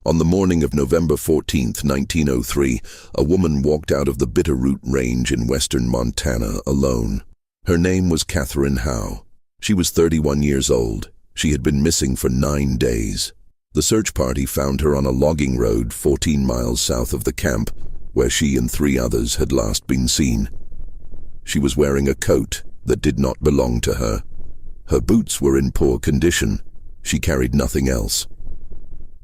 On the morning of November 14, 1903, a woman walked out of the Bitterroot Range in western Montana alone. Her name was Catherine Howe. She was 31 years old. She had been missing for 9 days. The search party found her on a logging road 14 miles south of the camp, where she and 3 others had last been seen. She was wearing a coat that did not belong to her. Her boots were in poor condition. She carried nothing else.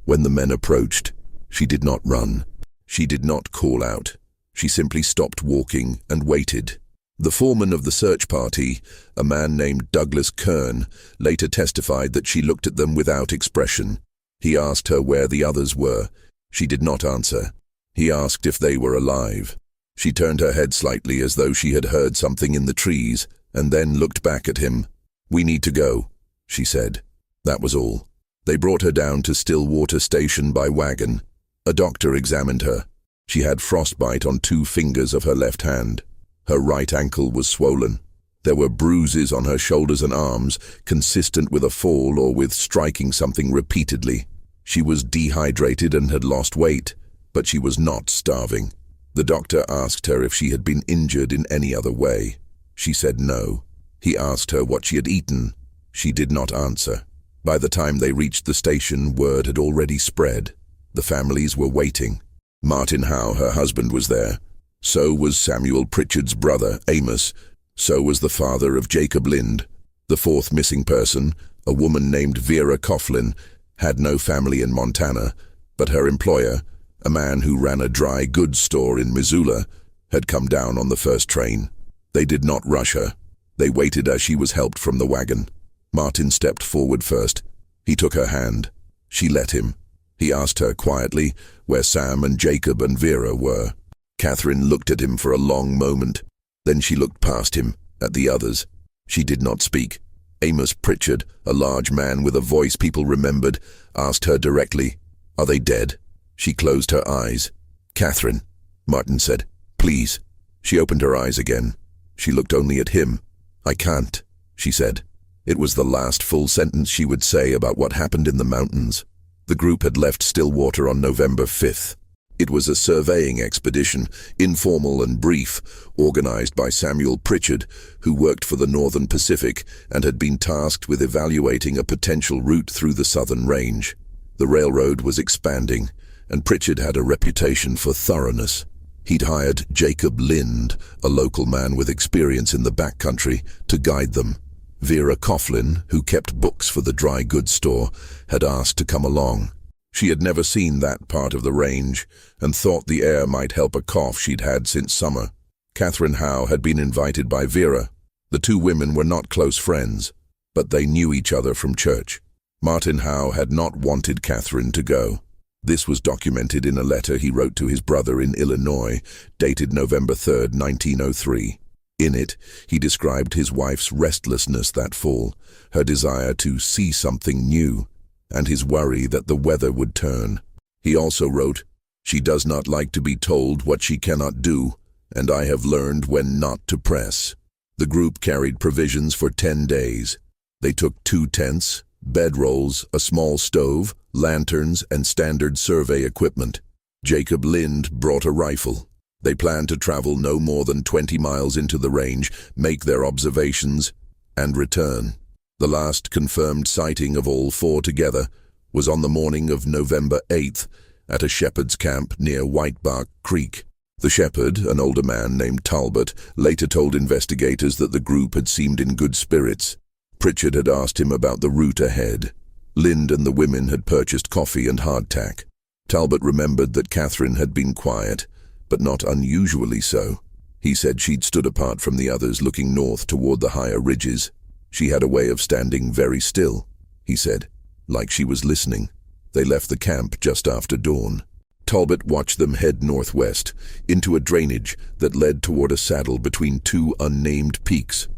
When the men approached, she did not run. She did not call out. She simply stopped walking and waited. The foreman of the search party, a man named Douglas Kern, later testified that she looked at them without expression. He asked her where the others were. She did not answer. He asked if they were alive. She turned her head slightly as though she had heard something in the trees, and then looked back at him. "We need to go," she said. That was all. They brought her down to Stillwater Station by wagon. A doctor examined her. She had frostbite on 2 fingers of her left hand. Her right ankle was swollen. There were bruises on her shoulders and arms, consistent with a fall or with striking something repeatedly. She was dehydrated and had lost weight, but she was not starving. The doctor asked her if she had been injured in any other way. She said no. He asked her what she had eaten. She did not answer. By the time they reached the station, word had already spread. The families were waiting. Martin Howe, her husband, was there. So was Samuel Pritchard's brother, Amos. So was the father of Jacob Lind. The 4th missing person, a woman named Vera Coughlin, had no family in Montana, but her employer, a man who ran a dry goods store in Missoula, had come down on the first train. They did not rush her. They waited as she was helped from the wagon. Martin stepped forward first. He took her hand. She let him. He asked her quietly where Sam and Jacob and Vera were. Catherine looked at him for a long moment. Then she looked past him, at the others. She did not speak. Amos Pritchard, a large man with a voice people remembered, asked her directly, "Are they dead?" She closed her eyes. "Catherine," Martin said, "please." She opened her eyes again. She looked only at him. "I can't," she said. It was the last full sentence she would say about what happened in the mountains. The group had left Stillwater on November 5th. It was a surveying expedition, informal and brief, organized by Samuel Pritchard, who worked for the Northern Pacific and had been tasked with evaluating a potential route through the southern range. The railroad was expanding, and Pritchard had a reputation for thoroughness. He'd hired Jacob Lind, a local man with experience in the backcountry, to guide them. Vera Coughlin, who kept books for the dry goods store, had asked to come along. She had never seen that part of the range and thought the air might help a cough she'd had since summer. Catherine Howe had been invited by Vera. The 2 women were not close friends, but they knew each other from church. Martin Howe had not wanted Catherine to go. This was documented in a letter he wrote to his brother in Illinois, dated November 3, 1903. In it, he described his wife's restlessness that fall, her desire to see something new, and his worry that the weather would turn. He also wrote, "She does not like to be told what she cannot do, and I have learned when not to press." The group carried provisions for 10 days. They took 2 tents, bedrolls, a small stove, lanterns, and standard survey equipment. Jacob Lind brought a rifle. They planned to travel no more than 20 miles into the range, make their observations, and return. The last confirmed sighting of all 4 together was on the morning of November 8th at a shepherd's camp near Whitebark Creek. The shepherd, an older man named Talbot, later told investigators that the group had seemed in good spirits. Pritchard had asked him about the route ahead. Lind and the women had purchased coffee and hardtack. Talbot remembered that Catherine had been quiet, but not unusually so. He said she'd stood apart from the others, looking north toward the higher ridges. She had a way of standing very still, he said, like she was listening. They left the camp just after dawn. Talbot watched them head northwest, into a drainage that led toward a saddle between 2 unnamed peaks.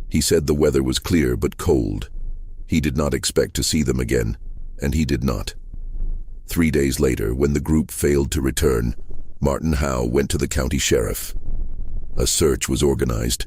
He said the weather was clear but cold. He did not expect to see them again, and he did not. 3 days later, when the group failed to return, Martin Howe went to the county sheriff. A search was organized.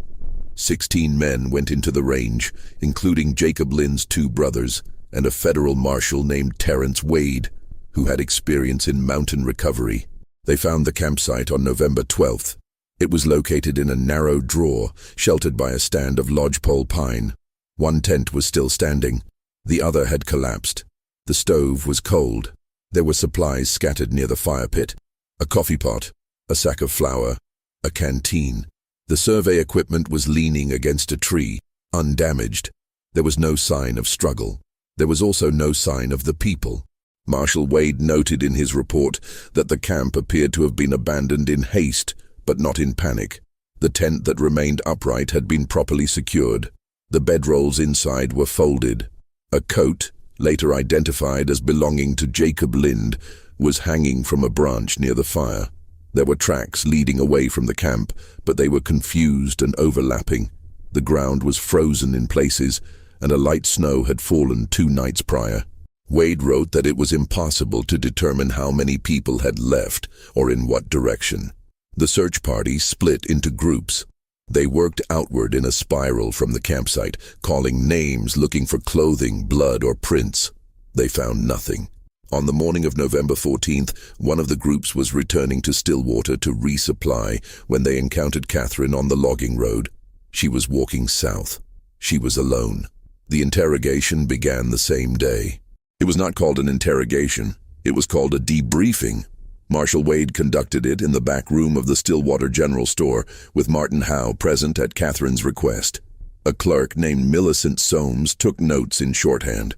16 men went into the range, including Jacob Lind's 2 brothers and a federal marshal named Terrence Wade. who had experience in mountain recovery. They found the campsite on November 12th. It was located in a narrow draw, sheltered by a stand of lodgepole pine. One tent was still standing. The other had collapsed. The stove was cold. There were supplies scattered near the fire pit: a coffee pot, a sack of flour, a canteen. The survey equipment was leaning against a tree, undamaged. There was no sign of struggle. There was also no sign of the people. Marshal Wade noted in his report that the camp appeared to have been abandoned in haste, but not in panic. The tent that remained upright had been properly secured. The bedrolls inside were folded. A coat, later identified as belonging to Jacob Lind, was hanging from a branch near the fire. There were tracks leading away from the camp, but they were confused and overlapping. The ground was frozen in places, and a light snow had fallen 2 nights prior. Wade wrote that it was impossible to determine how many people had left or in what direction. The search party split into groups. They worked outward in a spiral from the campsite, calling names, looking for clothing, blood, or prints. They found nothing. On the morning of November 14th, one of the groups was returning to Stillwater to resupply when they encountered Catherine on the logging road. She was walking south. She was alone. The interrogation began the same day. It was not called an interrogation. It was called a debriefing. Marshal Wade conducted it in the back room of the Stillwater General Store, with Martin Howe present at Catherine's request. A clerk named Millicent Soames took notes in shorthand.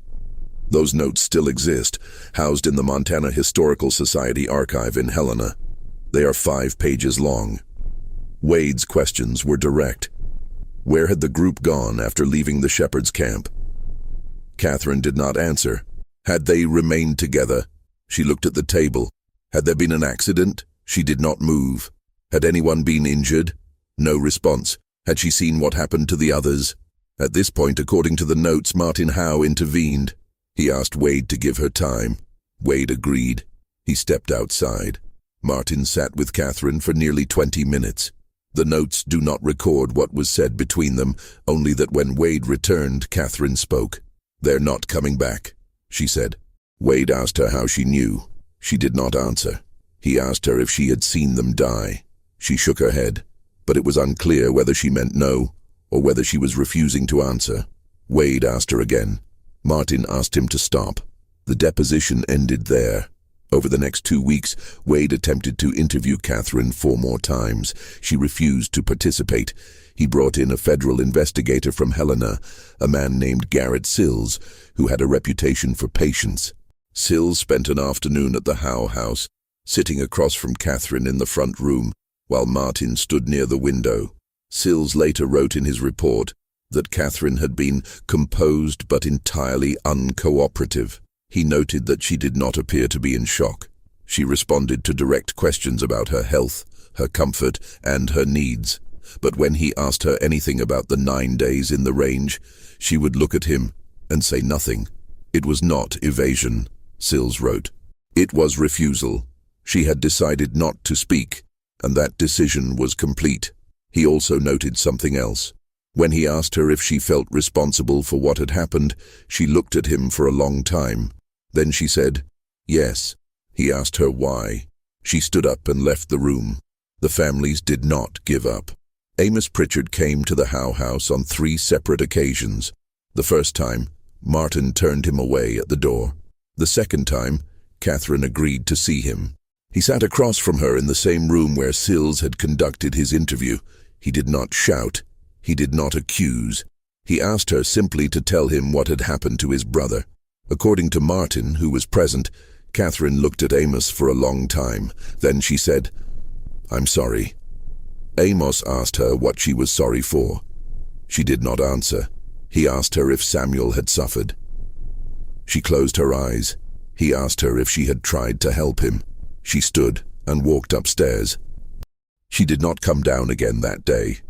Those notes still exist, housed in the Montana Historical Society archive in Helena. They are 5 pages long. Wade's questions were direct. Where had the group gone after leaving the shepherd's camp? Catherine did not answer. Had they remained together? She looked at the table. Had there been an accident? She did not move. Had anyone been injured? No response. Had she seen what happened to the others? At this point, according to the notes, Martin Howe intervened. He asked Wade to give her time. Wade agreed. He stepped outside. Martin sat with Catherine for nearly 20 minutes. The notes do not record what was said between them, only that when Wade returned, Catherine spoke. "They're not coming back," she said. Wade asked her how she knew. She did not answer. He asked her if she had seen them die. She shook her head, but it was unclear whether she meant no, or whether she was refusing to answer. Wade asked her again. Martin asked him to stop. The deposition ended there. Over the next 2 weeks, Wade attempted to interview Catherine 4 more times. She refused to participate. He brought in a federal investigator from Helena, a man named Garrett Sills, who had a reputation for patience. Sills spent an afternoon at the Howe house, sitting across from Catherine in the front room, while Martin stood near the window. Sills later wrote in his report that Catherine had been composed but entirely uncooperative. He noted that she did not appear to be in shock. She responded to direct questions about her health, her comfort, and her needs. But when he asked her anything about the 9 days in the range, she would look at him and say nothing. It was not evasion, Sills wrote. It was refusal. She had decided not to speak, and that decision was complete. He also noted something else. When he asked her if she felt responsible for what had happened, she looked at him for a long time. Then she said, "Yes." He asked her why. She stood up and left the room. The families did not give up. Amos Pritchard came to the Howe house on 3 separate occasions. The first time, Martin turned him away at the door. The second time, Catherine agreed to see him. He sat across from her in the same room where Sills had conducted his interview. He did not shout. He did not accuse. He asked her simply to tell him what had happened to his brother. According to Martin, who was present, Catherine looked at Amos for a long time. Then she said, "I'm sorry." Amos asked her what she was sorry for. She did not answer. He asked her if Samuel had suffered. She closed her eyes. He asked her if she had tried to help him. She stood and walked upstairs. She did not come down again that day.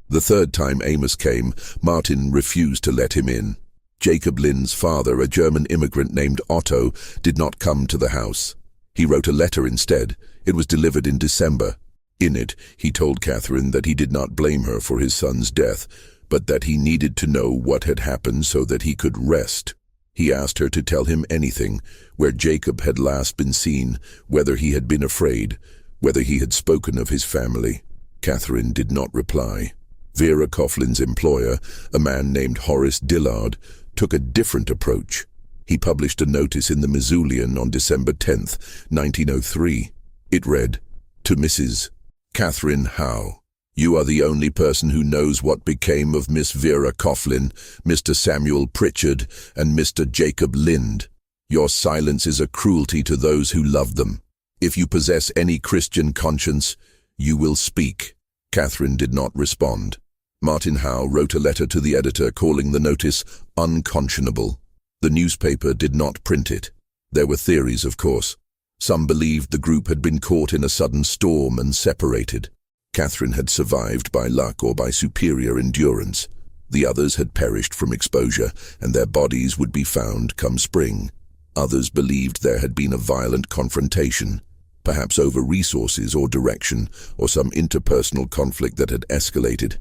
The third time Amos came, Martin refused to let him in. Jacob Lind's father, a German immigrant named Otto, did not come to the house. He wrote a letter instead. It was delivered in December. In it, he told Catherine that he did not blame her for his son's death, but that he needed to know what had happened so that he could rest. He asked her to tell him anything, where Jacob had last been seen, whether he had been afraid, whether he had spoken of his family. Catherine did not reply. Vera Coughlin's employer, a man named Horace Dillard, took a different approach. He published a notice in the Missoulian on December 10th, 1903. It read, "To Mrs. Catherine Howe. You are the only person who knows what became of Miss Vera Coughlin, Mr. Samuel Pritchard, and Mr. Jacob Lind. Your silence is a cruelty to those who love them. If you possess any Christian conscience, you will speak." Catherine did not respond. Martin Howe wrote a letter to the editor calling the notice unconscionable. The newspaper did not print it. There were theories, of course. Some believed the group had been caught in a sudden storm and separated. Catherine had survived by luck or by superior endurance. The others had perished from exposure, and their bodies would be found come spring. Others believed there had been a violent confrontation, perhaps over resources or direction, or some interpersonal conflict that had escalated.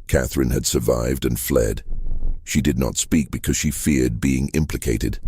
Catherine had survived and fled. She did not speak because she feared being implicated.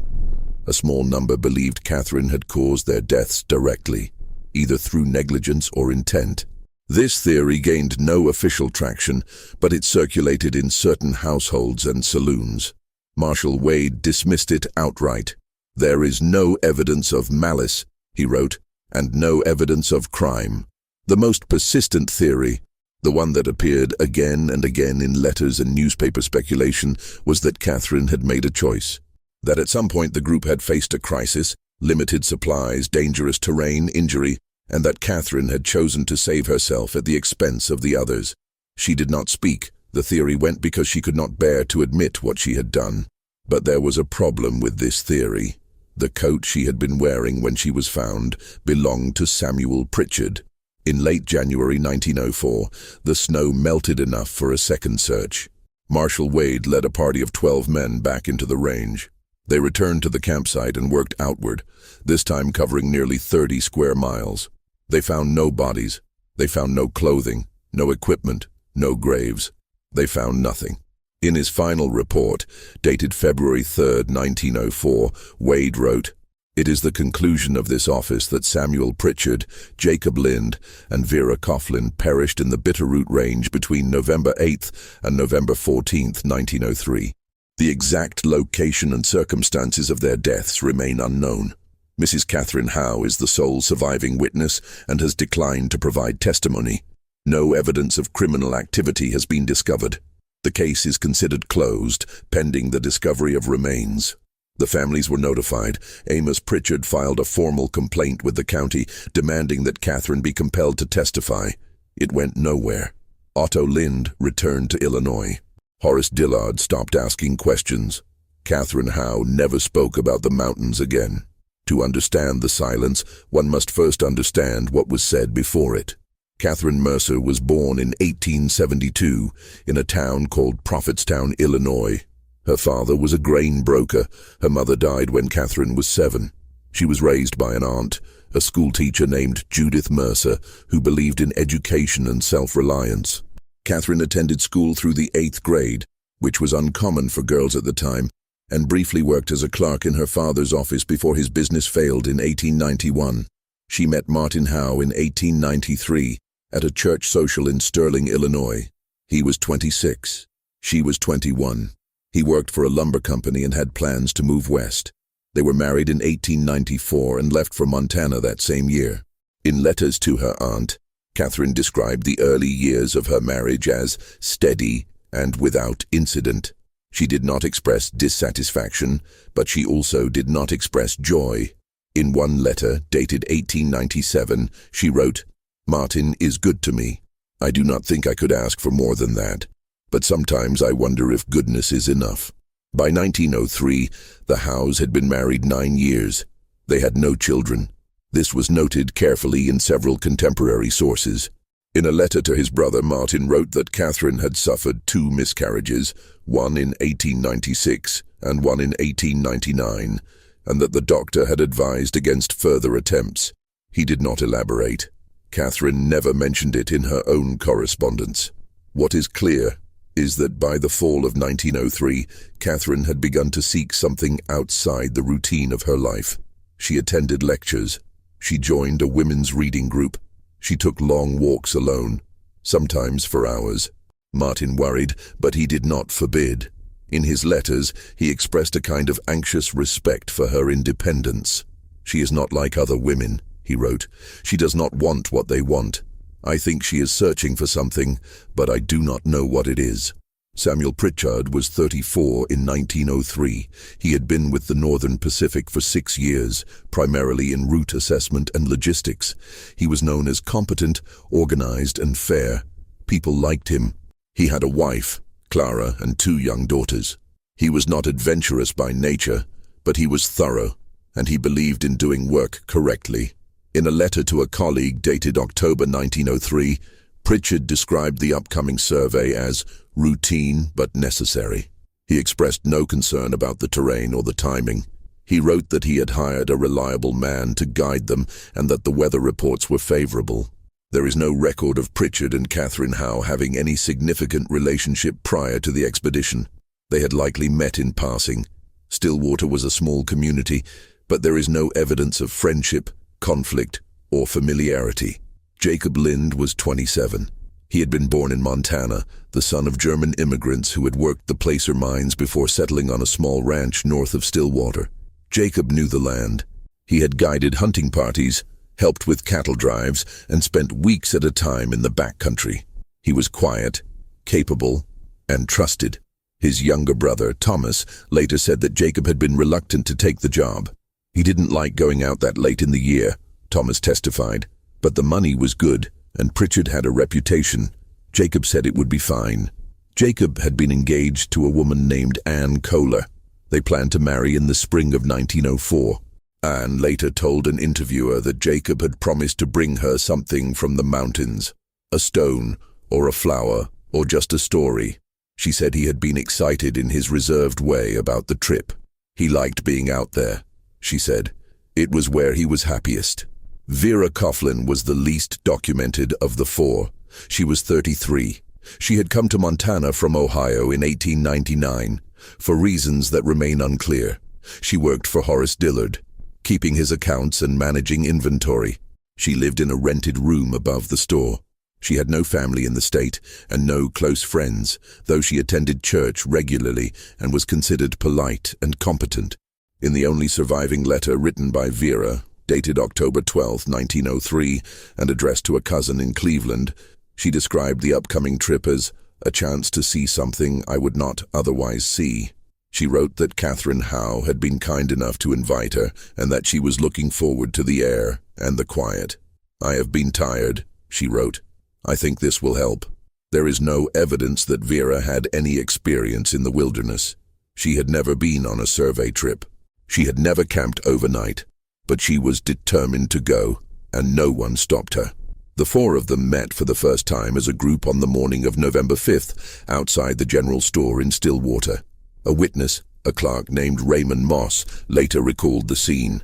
A small number believed Catherine had caused their deaths directly, either through negligence or intent. This theory gained no official traction, but it circulated in certain households and saloons. Marshal Wade dismissed it outright. "There is no evidence of malice," he wrote, "and no evidence of crime." The most persistent theory, the one that appeared again and again in letters and newspaper speculation, was that Catherine had made a choice. That at some point the group had faced a crisis, limited supplies, dangerous terrain, injury, and that Catherine had chosen to save herself at the expense of the others. She did not speak. The theory went because she could not bear to admit what she had done. But there was a problem with this theory. The coat she had been wearing when she was found belonged to Samuel Pritchard. In late January 1904, the snow melted enough for a second search. Marshal Wade led a party of 12 men back into the range. They returned to the campsite and worked outward, this time covering nearly 30 square miles. They found no bodies. They found no clothing, no equipment, no graves. They found nothing. In his final report, dated February 3, 1904, Wade wrote, "It is the conclusion of this office that Samuel Pritchard, Jacob Lind, and Vera Coughlin perished in the Bitterroot Range between November 8 and November 14, 1903. The exact location and circumstances of their deaths remain unknown. Mrs. Catherine Howe is the sole surviving witness and has declined to provide testimony. No evidence of criminal activity has been discovered. The case is considered closed, pending the discovery of remains." The families were notified. Amos Pritchard filed a formal complaint with the county, demanding that Catherine be compelled to testify. It went nowhere. Otto Lind returned to Illinois. Horace Dillard stopped asking questions. Catherine Howe never spoke about the mountains again. To understand the silence, one must first understand what was said before it. Catherine Mercer was born in 1872 in a town called Prophetstown, Illinois. Her father was a grain broker. Her mother died when Catherine was 7. She was raised by an aunt, a schoolteacher named Judith Mercer, who believed in education and self-reliance. Catherine attended school through the 8th grade, which was uncommon for girls at the time, and briefly worked as a clerk in her father's office before his business failed in 1891. She met Martin Howe in 1893 at a church social in Sterling, Illinois. He was 26. She was 21. He worked for a lumber company and had plans to move west. They were married in 1894 and left for Montana that same year. In letters to her aunt, Catherine described the early years of her marriage as steady and without incident. She did not express dissatisfaction, but she also did not express joy. In one letter, dated 1897, she wrote, "Martin is good to me. I do not think I could ask for more than that, but sometimes I wonder if goodness is enough." By 1903, the Howes had been married 9 years. They had no children. This was noted carefully in several contemporary sources. In a letter to his brother, Martin wrote that Catherine had suffered 2 miscarriages, one in 1896 and one in 1899, and that the doctor had advised against further attempts. He did not elaborate. Catherine never mentioned it in her own correspondence. What is clear is that by the fall of 1903, Catherine had begun to seek something outside the routine of her life. She attended lectures. She joined a women's reading group. She took long walks alone, sometimes for hours. Martin worried, but he did not forbid. In his letters, he expressed a kind of anxious respect for her independence. "She is not like other women," he wrote. "She does not want what they want. I think she is searching for something, but I do not know what it is." Samuel Pritchard was 34 in 1903. He had been with the Northern Pacific for 6 years, primarily in route assessment and logistics. He was known as competent, organized, and fair. People liked him. He had a wife, Clara, and 2 young daughters. He was not adventurous by nature, but he was thorough, and he believed in doing work correctly. In a letter to a colleague dated October 1903, Pritchard described the upcoming survey as routine but necessary. He expressed no concern about the terrain or the timing. He wrote that he had hired a reliable man to guide them and that the weather reports were favorable. There is no record of Pritchard and Catherine Howe having any significant relationship prior to the expedition. They had likely met in passing. Stillwater was a small community, but there is no evidence of friendship, conflict, or familiarity. Jacob Lind was 27. He had been born in Montana, the son of German immigrants who had worked the placer mines before settling on a small ranch north of Stillwater. Jacob knew the land. He had guided hunting parties, helped with cattle drives, and spent weeks at a time in the backcountry. He was quiet, capable, and trusted. His younger brother, Thomas, later said that Jacob had been reluctant to take the job. "He didn't like going out that late in the year," Thomas testified, "but the money was good, and Pritchard had a reputation. Jacob said it would be fine." Jacob had been engaged to a woman named Ann Kohler. They planned to marry in the spring of 1904. Ann later told an interviewer that Jacob had promised to bring her something from the mountains, a stone, or a flower, or just a story. She said he had been excited in his reserved way about the trip. "He liked being out there," she said. "It was where he was happiest." Vera Coughlin was the least documented of the 4. She was 33. She had come to Montana from Ohio in 1899, for reasons that remain unclear. She worked for Horace Dillard, keeping his accounts and managing inventory. She lived in a rented room above the store. She had no family in the state and no close friends, though she attended church regularly and was considered polite and competent. In the only surviving letter written by Vera, dated October 12, 1903, and addressed to a cousin in Cleveland, she described the upcoming trip as a chance to see something I would not otherwise see. She wrote that Catherine Howe had been kind enough to invite her and that she was looking forward to the air and the quiet. "I have been tired," she wrote. "I think this will help." There is no evidence that Vera had any experience in the wilderness. She had never been on a survey trip. She had never camped overnight, but she was determined to go, and no one stopped her. The 4 of them met for the first time as a group on the morning of November 5th outside the general store in Stillwater. A witness, a clerk named Raymond Moss, later recalled the scene.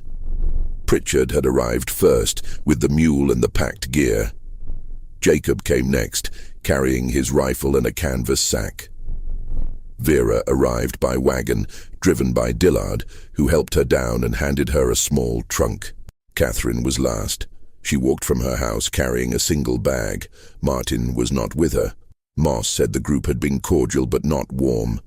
Pritchard had arrived first with the mule and the packed gear. Jacob came next, carrying his rifle and a canvas sack. Vera arrived by wagon, driven by Dillard, who helped her down and handed her a small trunk. Catherine was last. She walked from her house carrying a single bag. Martin was not with her. Moss said the group had been cordial but not warm.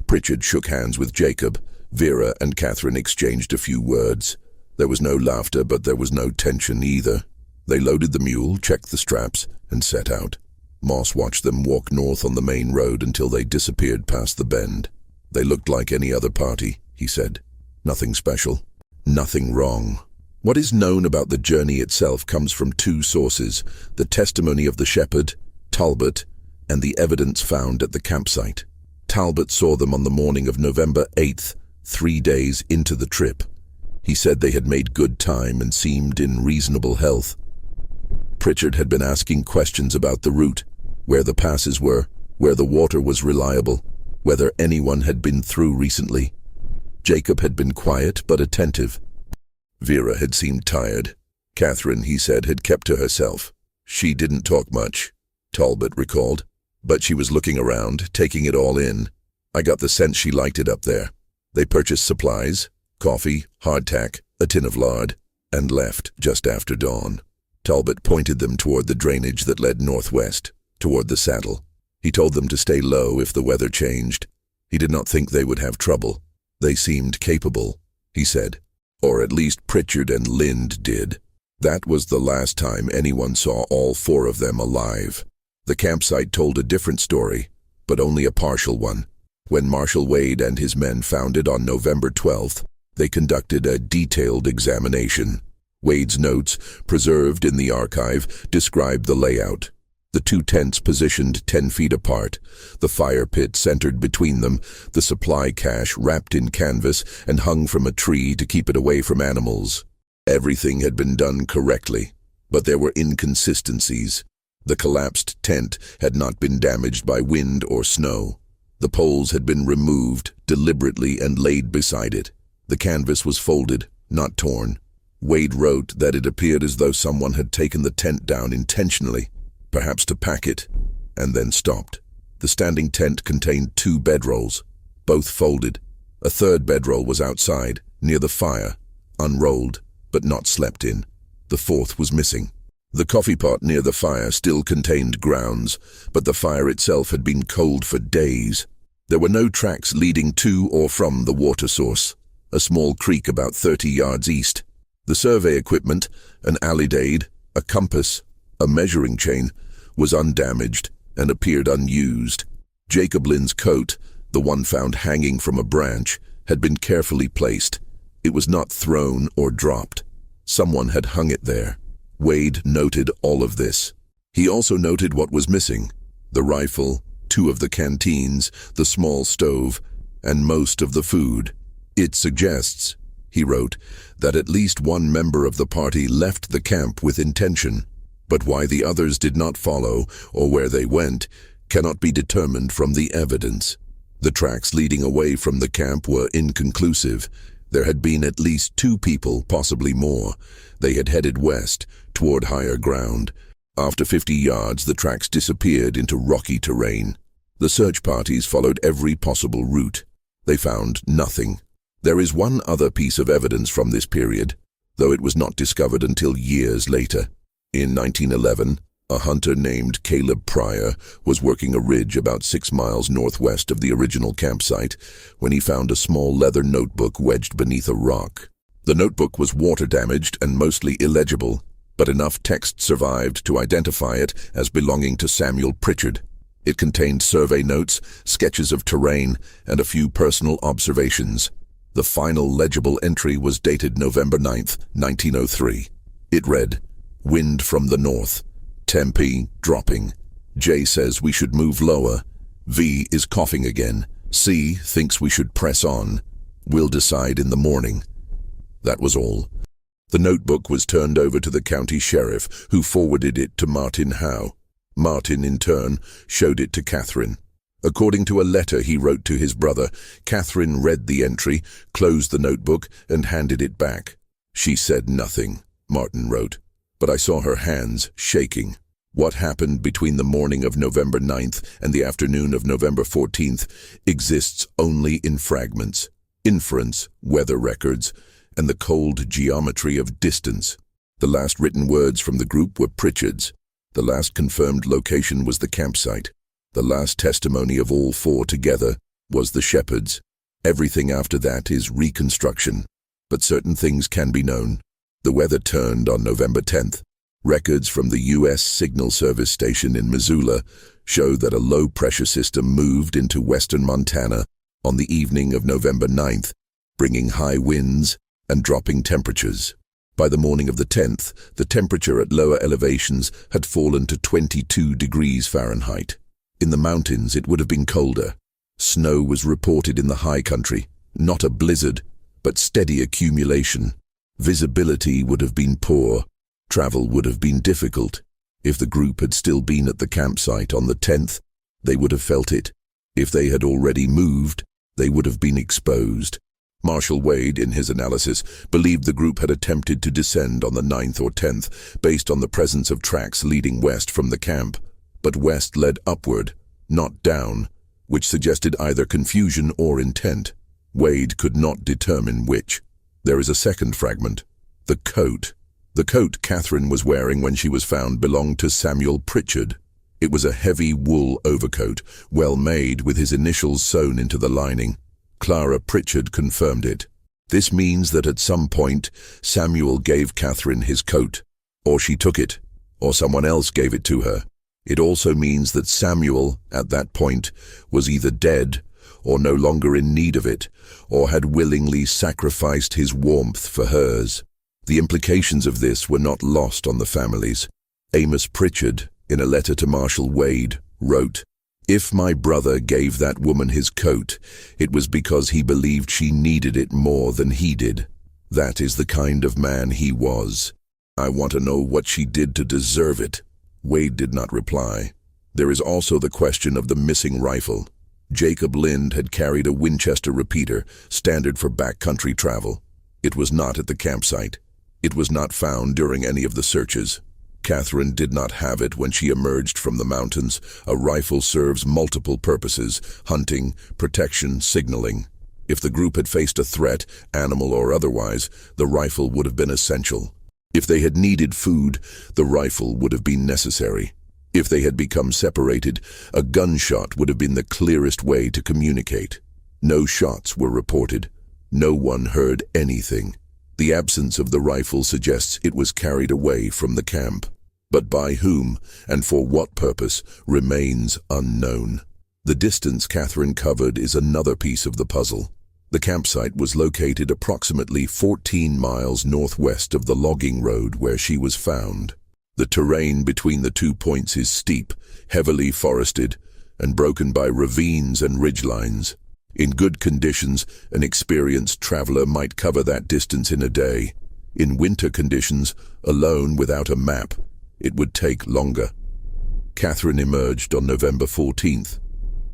Pritchard shook hands with Jacob. Vera and Catherine exchanged a few words. There was no laughter, but there was no tension either. They loaded the mule, checked the straps, and set out. Moss watched them walk north on the main road until they disappeared past the bend. "They looked like any other party," he said. "Nothing special. Nothing wrong." What is known about the journey itself comes from 2 sources: the testimony of the shepherd, Talbot, and the evidence found at the campsite. Talbot saw them on the morning of November 8th, 3 days into the trip. He said they had made good time and seemed in reasonable health. Pritchard had been asking questions about the route, where the passes were, where the water was reliable, whether anyone had been through recently. Jacob had been quiet but attentive. Vera had seemed tired. Catherine, he said, had kept to herself. "She didn't talk much," Talbot recalled. But she was looking around, taking it all in. I got the sense she liked it up there. They purchased supplies, coffee, hardtack, a tin of lard, and left just after dawn. Talbot pointed them toward the drainage that led northwest, toward the saddle. He told them to stay low if the weather changed. He did not think they would have trouble. They seemed capable, he said. Or at least Pritchard and Lind did. That was the last time anyone saw all four of them alive. The campsite told a different story, but only a partial one. When Marshal Wade and his men found it on November 12th, they conducted a detailed examination. Wade's notes, preserved in the archive, described the layout. The two tents positioned 10 feet apart, the fire pit centered between them, the supply cache wrapped in canvas and hung from a tree to keep it away from animals. Everything had been done correctly, but there were inconsistencies. The collapsed tent had not been damaged by wind or snow. The poles had been removed deliberately and laid beside it. The canvas was folded, not torn. Wade wrote that it appeared as though someone had taken the tent down intentionally, perhaps to pack it, and then stopped. The standing tent contained 2 bedrolls, both folded. A third bedroll was outside, near the fire, unrolled, but not slept in. The fourth was missing. The coffee pot near the fire still contained grounds, but the fire itself had been cold for days. There were no tracks leading to or from the water source, a small creek about 30 yards east. The survey equipment, an alidade, a compass, a measuring chain, was undamaged and appeared unused. Jacob Lynn's coat, the one found hanging from a branch, had been carefully placed. It was not thrown or dropped. Someone had hung it there. Wade noted all of this. He also noted what was missing: the rifle, 2 of the canteens, the small stove, and most of the food. It suggests, he wrote, that at least one member of the party left the camp with intention, but why the others did not follow or where they went cannot be determined from the evidence. The tracks leading away from the camp were inconclusive. There had been at least 2 people, possibly more. They had headed west, toward higher ground. After 50 yards, the tracks disappeared into rocky terrain. The search parties followed every possible route. They found nothing. There is one other piece of evidence from this period, though it was not discovered until years later. In 1911, a hunter named Caleb Pryor was working a ridge about 6 miles northwest of the original campsite when he found a small leather notebook wedged beneath a rock. The notebook was water-damaged and mostly illegible, but enough text survived to identify it as belonging to Samuel Pritchard. It contained survey notes, sketches of terrain, and a few personal observations. The final legible entry was dated November 9th, 1903. It read, "Wind from the north. Tempe dropping. J says we should move lower. V is coughing again. C thinks we should press on. We'll decide in the morning." That was all. The notebook was turned over to the county sheriff, who forwarded it to Martin Howe. Martin, in turn, showed it to Catherine. According to a letter he wrote to his brother, Catherine read the entry, closed the notebook, and handed it back. "She said nothing," Martin wrote, "but I saw her hands shaking." What happened between the morning of November 9th and the afternoon of November 14th exists only in fragments, inference, weather records, and the cold geometry of distance. The last written words from the group were Pritchard's. The last confirmed location was the campsite. The last testimony of all 4 together was the shepherd's. Everything after that is reconstruction, but certain things can be known. The weather turned on November 10th. Records from the U.S. Signal Service station in Missoula show that a low-pressure system moved into western Montana on the evening of November 9th, bringing high winds and dropping temperatures. By the morning of the 10th, the temperature at lower elevations had fallen to 22 degrees Fahrenheit. In the mountains, it would have been colder. Snow was reported in the high country, not a blizzard, but steady accumulation. Visibility would have been poor. Travel would have been difficult. If the group had still been at the campsite on the 10th, they would have felt it. If they had already moved, they would have been exposed. Marshal Wade, in his analysis, believed the group had attempted to descend on the 9th or 10th, based on the presence of tracks leading west from the camp. But west led upward, not down, which suggested either confusion or intent. Wade could not determine which. There is a second fragment. The coat. The coat Catherine was wearing when she was found belonged to Samuel Pritchard. It was a heavy wool overcoat, well made, with his initials sewn into the lining. Clara Pritchard confirmed it. This means that at some point, Samuel gave Catherine his coat, or she took it, or someone else gave it to her. It also means that Samuel, at that point, was either dead, or no longer in need of it, or had willingly sacrificed his warmth for hers. The implications of this were not lost on the families. Amos Pritchard, in a letter to Marshal Wade, wrote, "If my brother gave that woman his coat, it was because he believed she needed it more than he did. That is the kind of man he was. I want to know what she did to deserve it." Wade did not reply. There is also the question of the missing rifle. Jacob Lind had carried a Winchester repeater, standard for backcountry travel. It was not at the campsite. It was not found during any of the searches. Catherine did not have it when she emerged from the mountains. A rifle serves multiple purposes: hunting, protection, signaling. If the group had faced a threat, animal or otherwise, the rifle would have been essential. If they had needed food, the rifle would have been necessary. If they had become separated, a gunshot would have been the clearest way to communicate. No shots were reported. No one heard anything. The absence of the rifle suggests it was carried away from the camp. But by whom, and for what purpose, remains unknown. The distance Catherine covered is another piece of the puzzle. The campsite was located approximately 14 miles northwest of the logging road where she was found. The terrain between the 2 points is steep, heavily forested, and broken by ravines and ridgelines. In good conditions, an experienced traveler might cover that distance in a day. In winter conditions, alone without a map, it would take longer. Catherine emerged on November 14th.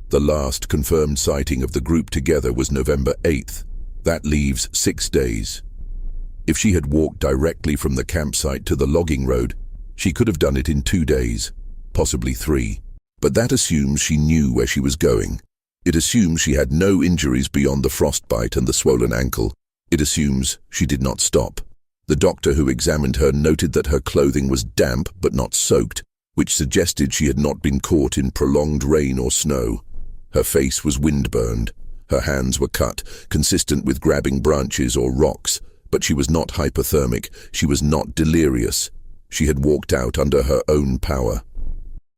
The last confirmed sighting of the group together was November 8th. That leaves 6 days. If she had walked directly from the campsite to the logging road, she could have done it in 2 days, possibly 3. But that assumes she knew where she was going. It assumes she had no injuries beyond the frostbite and the swollen ankle. It assumes she did not stop. The doctor who examined her noted that her clothing was damp but not soaked, which suggested she had not been caught in prolonged rain or snow. Her face was wind-burned. Her hands were cut, consistent with grabbing branches or rocks, but she was not hypothermic. She was not delirious. She had walked out under her own power.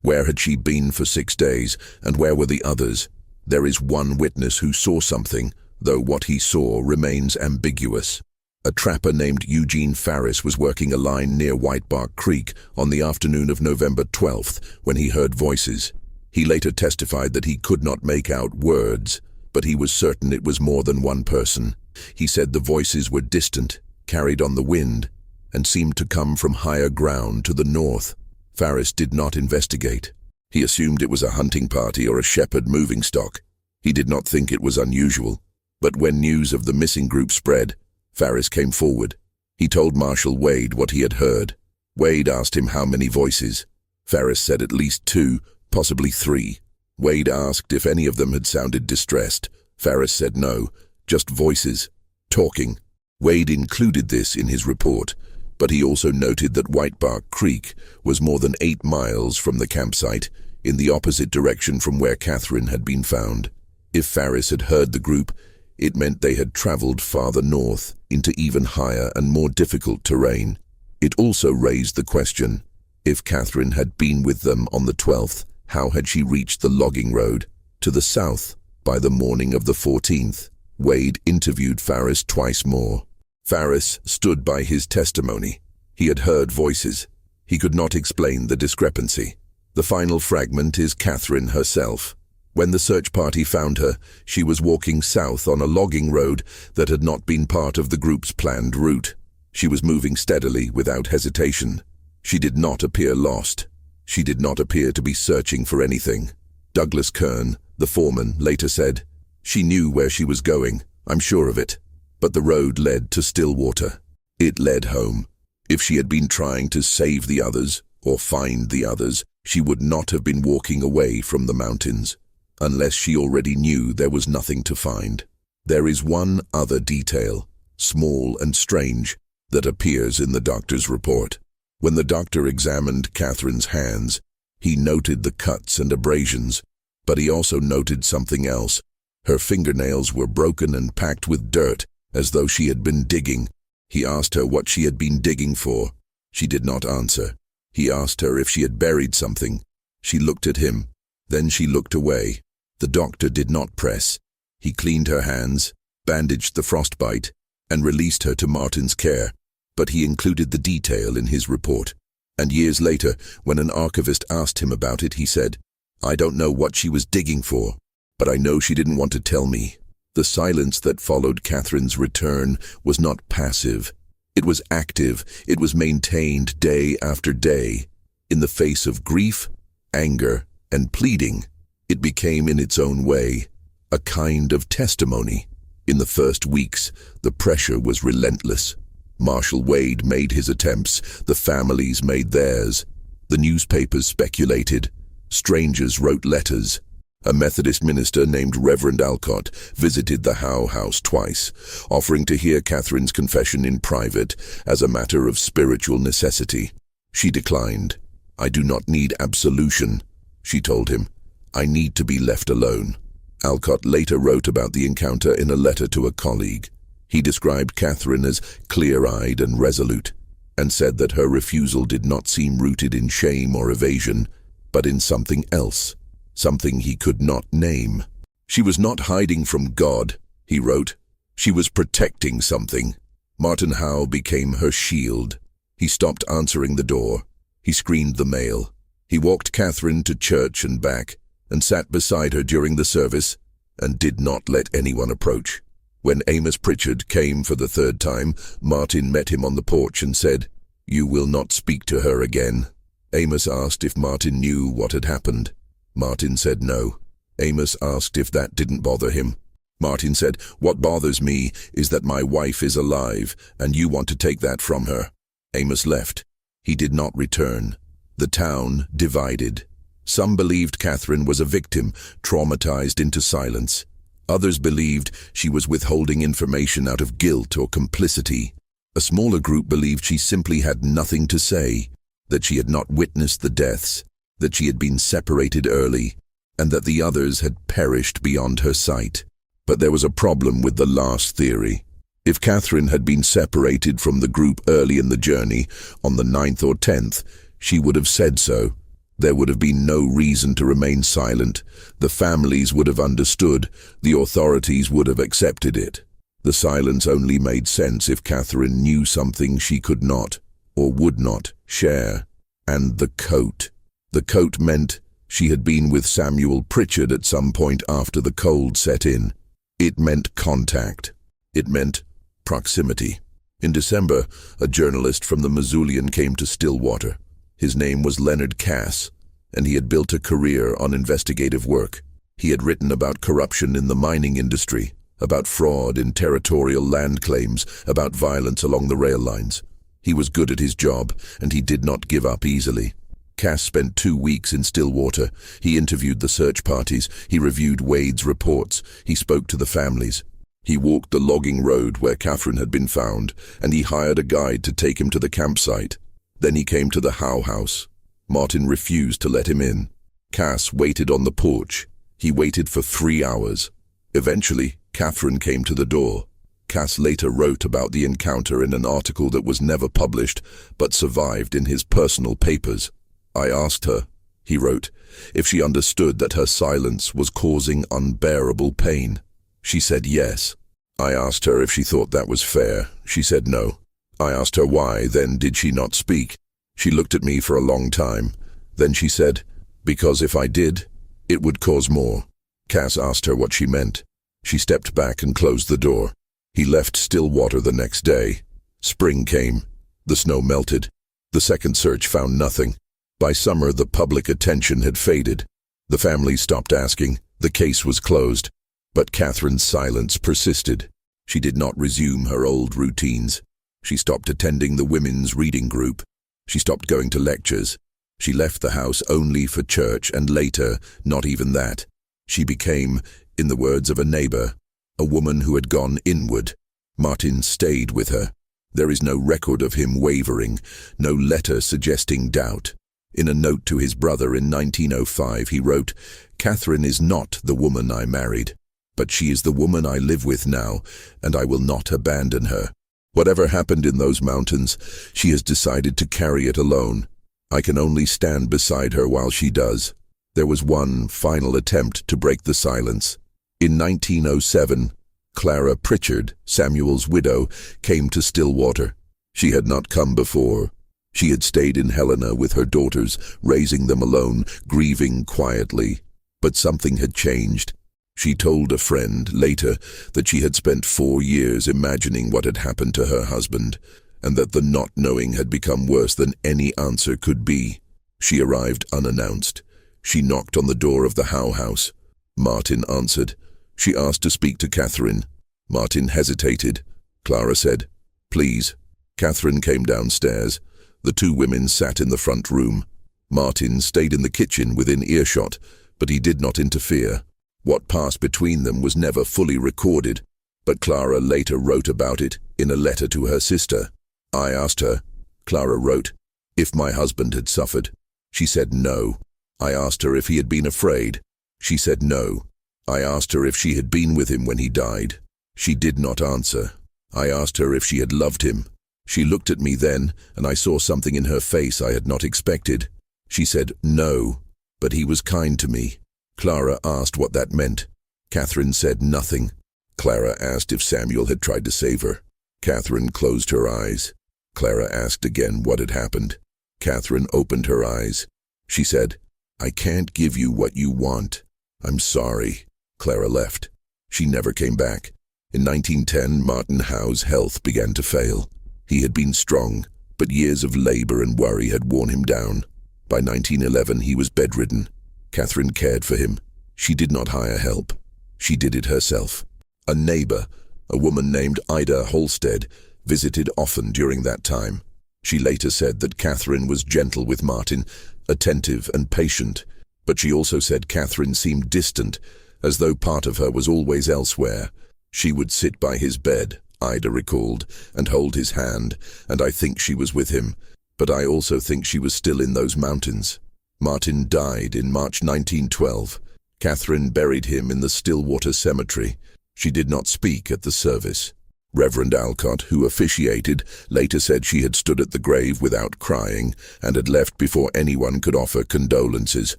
Where had she been for 6 days, and where were the others? There is one witness who saw something, though what he saw remains ambiguous. A trapper named Eugene Farris was working a line near Whitebark Creek on the afternoon of November 12th when he heard voices. He later testified that he could not make out words, but he was certain it was more than one person. He said the voices were distant, carried on the wind, and seemed to come from higher ground to the north. Farris did not investigate. He assumed it was a hunting party or a shepherd moving stock. He did not think it was unusual. But when news of the missing group spread, Farris came forward. He told Marshal Wade what he had heard. Wade asked him how many voices. Farris said at least 2, possibly 3. Wade asked if any of them had sounded distressed. Farris said no, just voices, talking. Wade included this in his report, but he also noted that Whitebark Creek was more than 8 miles from the campsite, in the opposite direction from where Catherine had been found. If Farris had heard the group, it meant they had traveled farther north, into even higher and more difficult terrain. It also raised the question, if Catherine had been with them on the 12th, how had she reached the logging road to the south by the morning of the 14th? Wade interviewed Farris twice more. Farris stood by his testimony. He had heard voices. He could not explain the discrepancy. The final fragment is Catherine herself. When the search party found her, she was walking south on a logging road that had not been part of the group's planned route. She was moving steadily, without hesitation. She did not appear lost. She did not appear to be searching for anything. Douglas Kern, the foreman, later said, "She knew where she was going, I'm sure of it. But the road led to Stillwater. It led home. If she had been trying to save the others, or find the others, She would not have been walking away from the mountains, unless she already knew there was nothing to find. There is one other detail, small and strange, that appears in the doctor's report. When the doctor examined Catherine's hands, he noted the cuts and abrasions, but he also noted something else. Her fingernails were broken and packed with dirt, as though she had been digging. He asked her what she had been digging for. She did not answer. He asked her if she had buried something. She looked at him. Then she looked away. The doctor did not press. He cleaned her hands, bandaged the frostbite, and released her to Martin's care. But he included the detail in his report. And years later, when an archivist asked him about it, he said, "I don't know what she was digging for, but I know she didn't want to tell me." The silence that followed Catherine's return was not passive. It was active. It was maintained day after day. In the face of grief, anger, and pleading, it became, in its own way, a kind of testimony. In the first weeks, the pressure was relentless. Marshal Wade made his attempts. The families made theirs. The newspapers speculated. Strangers wrote letters. A Methodist minister named Reverend Alcott visited the Howe house twice, offering to hear Catherine's confession in private as a matter of spiritual necessity. She declined. "I do not need absolution," she told him. "I need to be left alone." Alcott later wrote about the encounter in a letter to a colleague. He described Catherine as clear-eyed and resolute, and said that her refusal did not seem rooted in shame or evasion, but in something else. Something he could not name. "She was not hiding from God," he wrote. "She was protecting something." Martin Howe became her shield. He stopped answering the door. He screened the mail. He walked Catherine to church and back, and sat beside her during the service, and did not let anyone approach. When Amos Pritchard came for the third time, Martin met him on the porch and said, "You will not speak to her again." Amos asked if Martin knew what had happened. Martin said no. Amos asked if that didn't bother him. Martin said, "What bothers me is that my wife is alive, and you want to take that from her." Amos left. He did not return. The town divided. Some believed Catherine was a victim, traumatized into silence. Others believed she was withholding information out of guilt or complicity. A smaller group believed she simply had nothing to say, that she had not witnessed the deaths, that she had been separated early, and that the others had perished beyond her sight. But there was a problem with the last theory. If Catherine had been separated from the group early in the journey, on the 9th or 10th, she would have said so. There would have been no reason to remain silent. The families would have understood. The authorities would have accepted it. The silence only made sense if Catherine knew something she could not, or would not, share. And the coat. The coat meant she had been with Samuel Pritchard at some point after the cold set in. It meant contact. It meant proximity. In December, a journalist from the Missoulian came to Stillwater. His name was Leonard Cass, and he had built a career on investigative work. He had written about corruption in the mining industry, about fraud in territorial land claims, about violence along the rail lines. He was good at his job, and he did not give up easily. Cass spent 2 weeks in Stillwater. He interviewed the search parties. He reviewed Wade's reports. He spoke to the families. He walked the logging road where Catherine had been found, and he hired a guide to take him to the campsite. Then he came to the Howe house. Martin refused to let him in. Cass waited on the porch. He waited for 3 hours. Eventually, Catherine came to the door. Cass later wrote about the encounter in an article that was never published, but survived in his personal papers. "I asked her," he wrote, "if she understood that her silence was causing unbearable pain. She said yes. I asked her if she thought that was fair. She said no. I asked her why, then did she not speak? She looked at me for a long time. Then she said, because if I did, it would cause more." Cass asked her what she meant. She stepped back and closed the door. He left Stillwater the next day. Spring came. The snow melted. The second search found nothing. By summer, the public attention had faded. The family stopped asking. The case was closed. But Catherine's silence persisted. She did not resume her old routines. She stopped attending the women's reading group. She stopped going to lectures. She left the house only for church, and later, not even that. She became, in the words of a neighbor, a woman who had gone inward. Martin stayed with her. There is no record of him wavering, no letter suggesting doubt. In a note to his brother in 1905, he wrote, "Catherine is not the woman I married, but she is the woman I live with now, and I will not abandon her. Whatever happened in those mountains, she has decided to carry it alone. I can only stand beside her while she does." There was one final attempt to break the silence. In 1907, Clara Pritchard, Samuel's widow, came to Stillwater. She had not come before. She had stayed in Helena with her daughters, raising them alone, grieving quietly. But something had changed. She told a friend later that she had spent 4 years imagining what had happened to her husband, and that the not knowing had become worse than any answer could be. She arrived unannounced. She knocked on the door of the Howe house. Martin answered. She asked to speak to Catherine. Martin hesitated. Clara said, "Please." Catherine came downstairs. The two women sat in the front room. Martin stayed in the kitchen within earshot, but he did not interfere. What passed between them was never fully recorded, but Clara later wrote about it in a letter to her sister. "I asked her," Clara wrote, "if my husband had suffered. She said no. I asked her if he had been afraid. She said no. I asked her if she had been with him when he died. She did not answer. I asked her if she had loved him. She looked at me then, and I saw something in her face I had not expected. She said no, but he was kind to me." Clara asked what that meant. Catherine said nothing. Clara asked if Samuel had tried to save her. Catherine closed her eyes. Clara asked again what had happened. Catherine opened her eyes. She said, "I can't give you what you want. I'm sorry." Clara left. She never came back. In 1910, Martin Howe's health began to fail. He had been strong, but years of labor and worry had worn him down. By 1911, he was bedridden. Catherine cared for him. She did not hire help. She did it herself. A neighbor, a woman named Ida Holstead, visited often during that time. She later said that Catherine was gentle with Martin, attentive and patient, but she also said Catherine seemed distant, as though part of her was always elsewhere. She would sit by his bed, Ida recalled, and hold his hand, and I think she was with him, but I also think she was still in those mountains. Martin died in March 1912. Catherine buried him in the Stillwater Cemetery. She did not speak at the service. Reverend Alcott, who officiated, later said she had stood at the grave without crying and had left before anyone could offer condolences.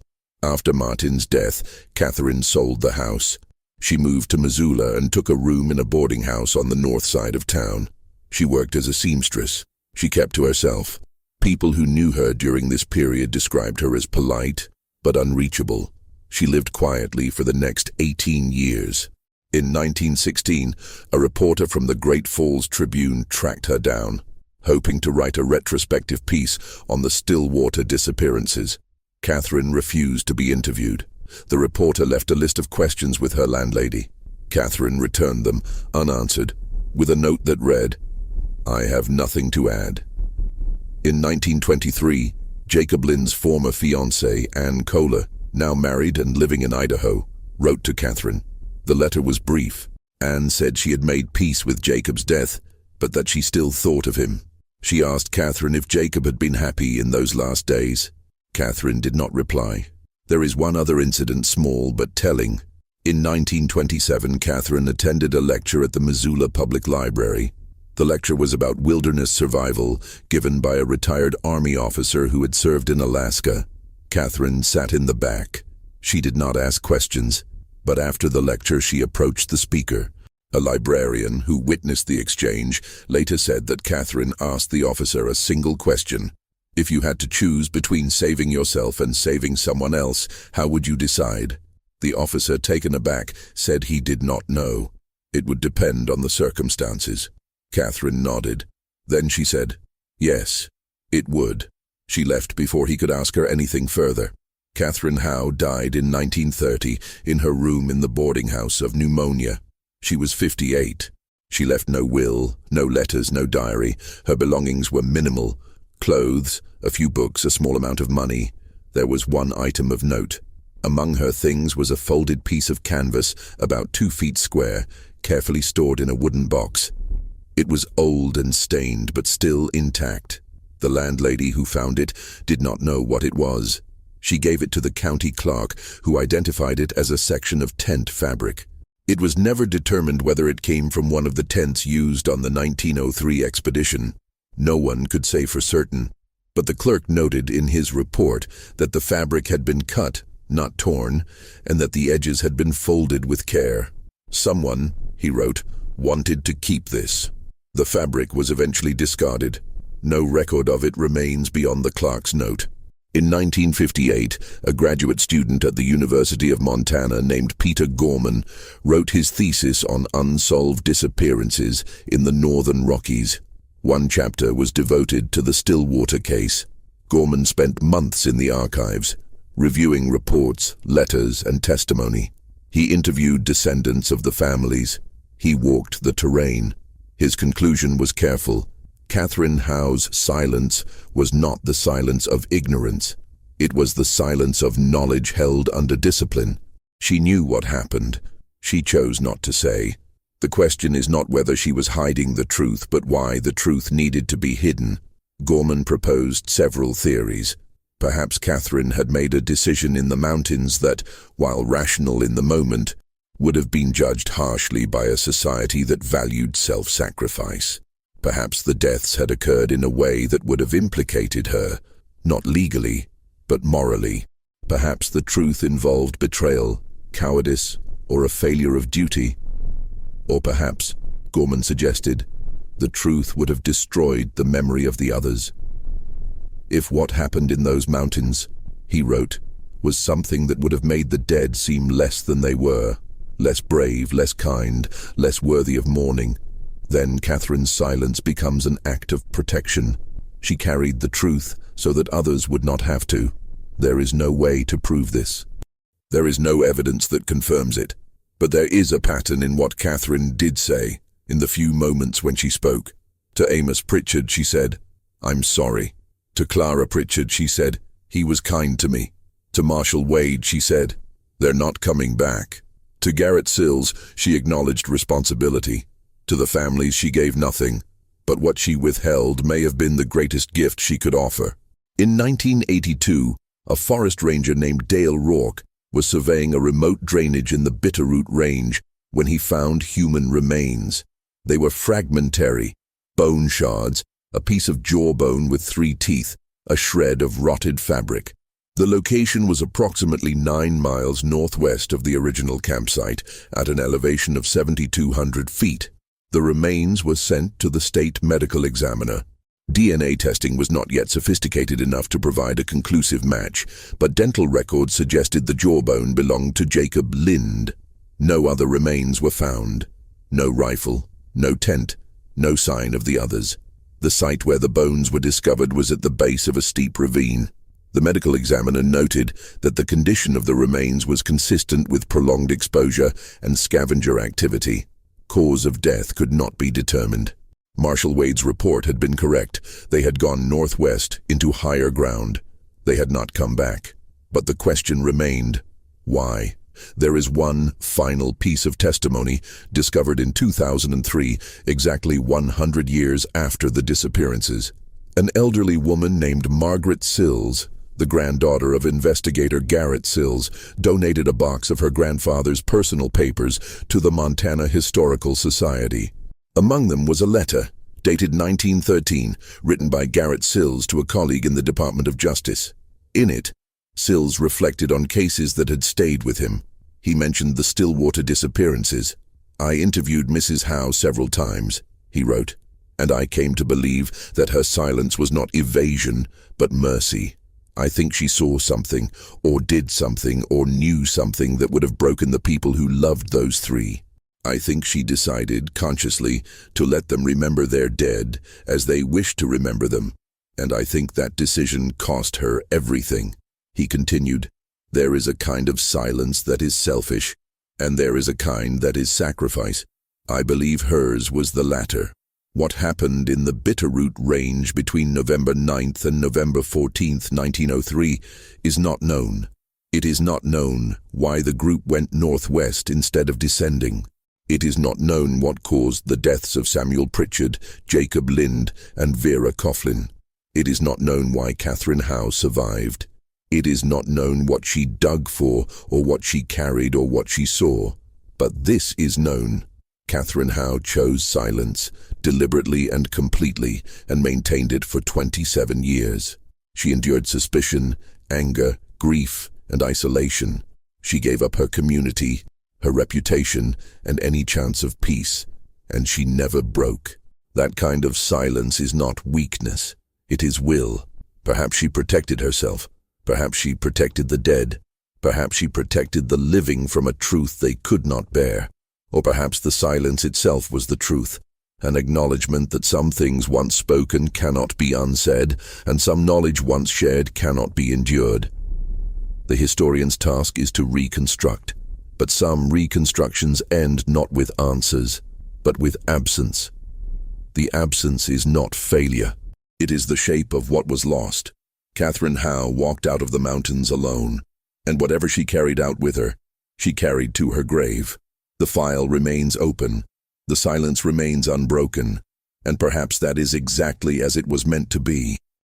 After Martin's death, Catherine sold the house. She moved to Missoula and took a room in a boarding house on the north side of town. She worked as a seamstress. She kept to herself. People who knew her during this period described her as polite, but unreachable. She lived quietly for the next 18 years. In 1916, a reporter from the Great Falls Tribune tracked her down, hoping to write a retrospective piece on the Stillwater disappearances. Catherine refused to be interviewed. The reporter left a list of questions with her landlady. Catherine returned them, unanswered, with a note that read, "I have nothing to add." In 1923, Jacob Lynn's former fiancée, Ann Kohler, now married and living in Idaho, wrote to Catherine. The letter was brief. Ann said she had made peace with Jacob's death, but that she still thought of him. She asked Catherine if Jacob had been happy in those last days. Catherine did not reply. There is one other incident, small but telling. In 1927, Catherine attended a lecture at the Missoula Public Library. The lecture was about wilderness survival, given by a retired Army officer who had served in Alaska. Catherine sat in the back. She did not ask questions, but after the lecture she approached the speaker. A librarian who witnessed the exchange later said that Catherine asked the officer a single question. "If you had to choose between saving yourself and saving someone else, how would you decide?" The officer, taken aback, said he did not know. It would depend on the circumstances. Catherine nodded. Then she said, "Yes, it would." She left before he could ask her anything further. Catherine Howe died in 1930 in her room in the boarding house of pneumonia. She was 58. She left no will, no letters, no diary. Her belongings were minimal. Clothes, a few books, a small amount of money. There was one item of note. Among her things was a folded piece of canvas, about 2 feet square, carefully stored in a wooden box. It was old and stained, but still intact. The landlady who found it did not know what it was. She gave it to the county clerk, who identified it as a section of tent fabric. It was never determined whether it came from one of the tents used on the 1903 expedition. No one could say for certain, but the clerk noted in his report that the fabric had been cut, not torn, and that the edges had been folded with care. Someone, he wrote, wanted to keep this. The fabric was eventually discarded. No record of it remains beyond the clerk's note. In 1958, a graduate student at the University of Montana named Peter Gorman wrote his thesis on unsolved disappearances in the Northern Rockies. One chapter was devoted to the Stillwater case. Gorman spent months in the archives, reviewing reports, letters, and testimony. He interviewed descendants of the families. He walked the terrain. His conclusion was careful. Catherine Howe's silence was not the silence of ignorance. It was the silence of knowledge held under discipline. She knew what happened. She chose not to say. The question is not whether she was hiding the truth, but why the truth needed to be hidden. Gorman proposed several theories. Perhaps Catherine had made a decision in the mountains that, while rational in the moment, would have been judged harshly by a society that valued self-sacrifice. Perhaps the deaths had occurred in a way that would have implicated her, not legally, but morally. Perhaps the truth involved betrayal, cowardice, or a failure of duty. Or perhaps, Gorman suggested, the truth would have destroyed the memory of the others. If what happened in those mountains, he wrote, was something that would have made the dead seem less than they were, less brave, less kind, less worthy of mourning, then Catherine's silence becomes an act of protection. She carried the truth so that others would not have to. There is no way to prove this. There is no evidence that confirms it. But there is a pattern in what Catherine did say, in the few moments when she spoke. To Amos Pritchard, she said, "I'm sorry." To Clara Pritchard, she said, "He was kind to me." To Marshall Wade, she said, "They're not coming back." To Garrett Sills, she acknowledged responsibility. To the families, she gave nothing, but what she withheld may have been the greatest gift she could offer. In 1982, a forest ranger named Dale Rourke was surveying a remote drainage in the Bitterroot Range when he found human remains. They were fragmentary, bone shards, a piece of jawbone with 3 teeth, a shred of rotted fabric. The location was approximately 9 miles northwest of the original campsite, at an elevation of 7,200 feet. The remains were sent to the state medical examiner. DNA testing was not yet sophisticated enough to provide a conclusive match, but dental records suggested the jawbone belonged to Jacob Lind. No other remains were found. No rifle, no tent, no sign of the others. The site where the bones were discovered was at the base of a steep ravine. The medical examiner noted that the condition of the remains was consistent with prolonged exposure and scavenger activity. Cause of death could not be determined. Marshall Wade's report had been correct. They had gone northwest into higher ground. They had not come back. But the question remained, why? There is one final piece of testimony discovered in 2003, exactly 100 years after the disappearances. An elderly woman named Margaret Sills, the granddaughter of investigator Garrett Sills, donated a box of her grandfather's personal papers to the Montana Historical Society. Among them was a letter, dated 1913, written by Garrett Sills to a colleague in the Department of Justice. In it, Sills reflected on cases that had stayed with him. He mentioned the Stillwater disappearances. "I interviewed Mrs. Howe several times," he wrote, "and I came to believe that her silence was not evasion, but mercy. I think she saw something, or did something, or knew something that would have broken the people who loved those 3. I think she decided, consciously, to let them remember their dead as they wished to remember them, and I think that decision cost her everything." He continued, "There is a kind of silence that is selfish, and there is a kind that is sacrifice. I believe hers was the latter. What happened in the Bitterroot Range between November 9th and November 14th, 1903, is not known. It is not known why the group went northwest instead of descending. It is not known what caused the deaths of Samuel Pritchard, Jacob Lind, and Vera Coughlin. It is not known why Catherine Howe survived. It is not known what she dug for, or what she carried, or what she saw. But this is known. Catherine Howe chose silence, deliberately and completely, and maintained it for 27 years. She endured suspicion, anger, grief, and isolation. She gave up her community, her reputation, and any chance of peace, and she never broke. That kind of silence is not weakness, it is will. Perhaps she protected herself. Perhaps she protected the dead. Perhaps she protected the living from a truth they could not bear. Or perhaps the silence itself was the truth, an acknowledgement that some things once spoken cannot be unsaid, and some knowledge once shared cannot be endured. The historian's task is to reconstruct, but some reconstructions end not with answers, but with absence. The absence is not failure. It is the shape of what was lost. Catherine Howe walked out of the mountains alone, and whatever she carried out with her, she carried to her grave. The file remains open, the silence remains unbroken, and perhaps that is exactly as it was meant to be.